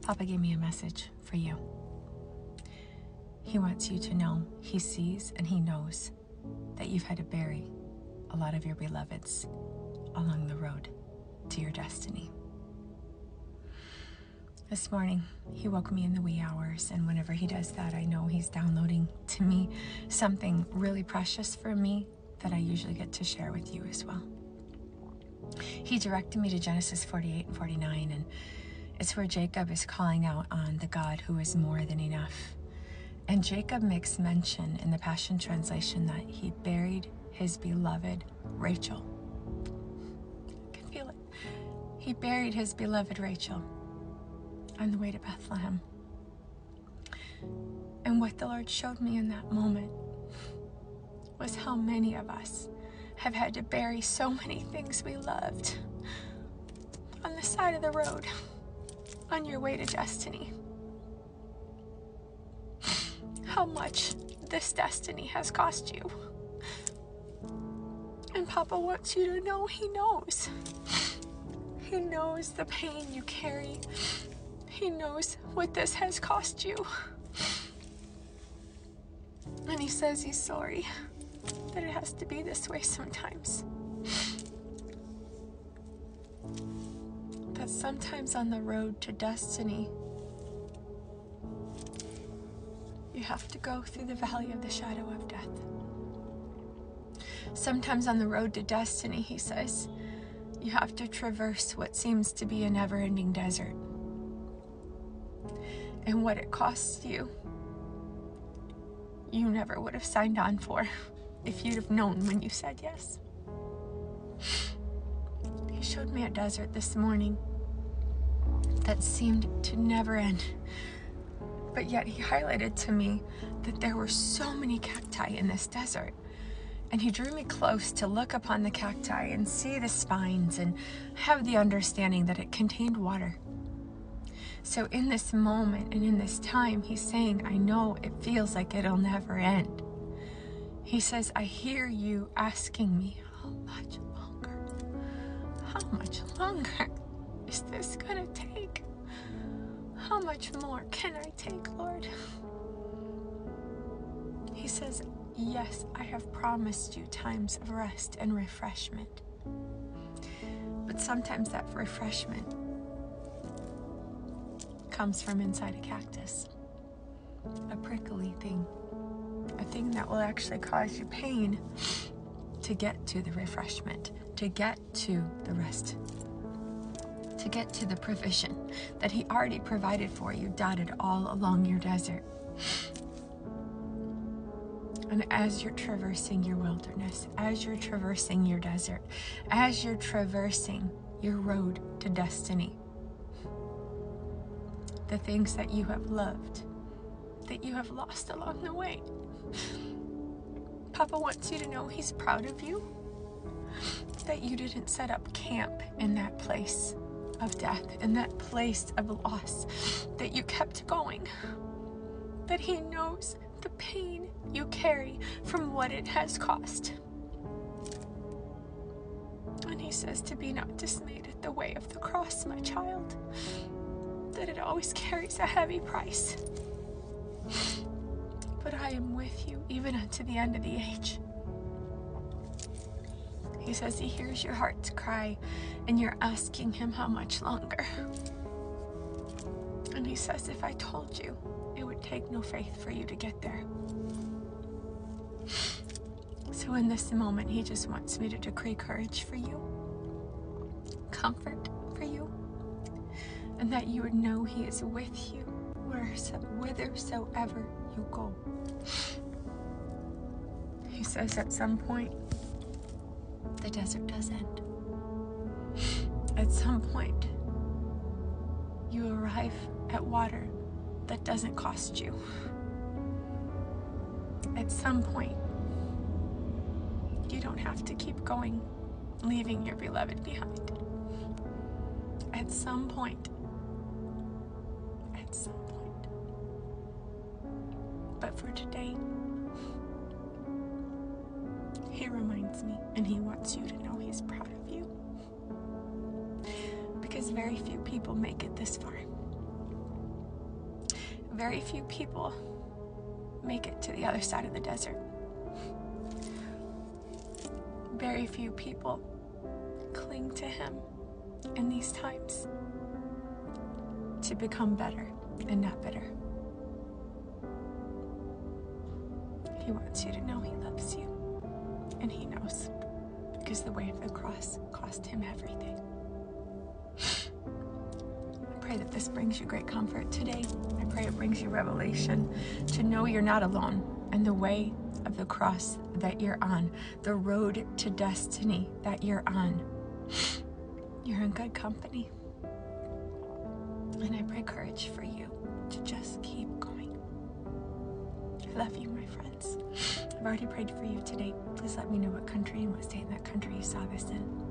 Papa gave me a message for you. He wants you to know he sees and he knows that you've had to bury a lot of your beloveds along the road to your destiny. This morning, he woke me in the wee hours, and whenever he does that, I know he's downloading to me something really precious for me that I usually get to share with you as well. He directed me to Genesis 48 and 49, and it's where Jacob is calling out on the God who is more than enough. And Jacob makes mention in the Passion Translation that he buried his beloved Rachel. I can feel it. He buried his beloved Rachel on the way to Bethlehem. And what the Lord showed me in that moment was how many of us have had to bury so many things we loved on the side of the road on your way to destiny. How much this destiny has cost you. And Papa wants you to know he knows. He knows the pain you carry. He knows what this has cost you. And he says he's sorry that it has to be this way sometimes. That sometimes on the road to destiny, you have to go through the valley of the shadow of death. Sometimes on the road to destiny, he says, you have to traverse what seems to be a never-ending desert. And what it costs you, you never would have signed on for if you'd have known when you said yes. He showed me a desert this morning that seemed to never end. But yet he highlighted to me that there were so many cacti in this desert. And he drew me close to look upon the cacti and see the spines and have the understanding that it contained water. So in this moment and in this time, he's saying, I know it feels like it'll never end. He says, I hear you asking me, how much longer? How much longer is this gonna take? How much more can I take, Lord? He says, yes, I have promised you times of rest and refreshment. But sometimes that refreshment comes from inside a cactus, a prickly thing, a thing that will actually cause you pain to get to the refreshment, to get to the rest, to get to the provision that he already provided for you, dotted all along your desert. And as you're traversing your wilderness, as you're traversing your desert, as you're traversing your road to destiny, the things that you have loved, that you have lost along the way, Papa wants you to know he's proud of you, that you didn't set up camp in that place of death, in that place of loss, that you kept going, that he knows the pain you carry from what it has cost. And he says to be not dismayed at the way of the cross, my child, that it always carries a heavy price. But I am with you even unto the end of the age. He says he hears your heart's cry and you're asking him how much longer. And he says, if I told you, it would take no faith for you to get there. So in this moment, he just wants me to decree courage for you, comfort for you, and that you would know he is with you whithersoever you go. He says at some point, the desert does end. At some point, you arrive at water that doesn't cost you. At some point, you don't have to keep going, leaving your beloved behind. At some point. But for today, he reminds me, and he wants you to know he's proud of you. Because very few people make it this far. Very few people make it to the other side of the desert. Very few people cling to him in these times to become better and not bitter. He wants you to know he loves you, and he knows, because the way of the cross cost him everything. I pray that this brings you great comfort today. I pray it brings you revelation to know you're not alone, and the way of the cross that you're on, the road to destiny that you're on, you're in good company. And I pray courage for you to just keep going. I love you, my friends. I've already prayed for you today. Please let me know what country and what state in that country you saw this in.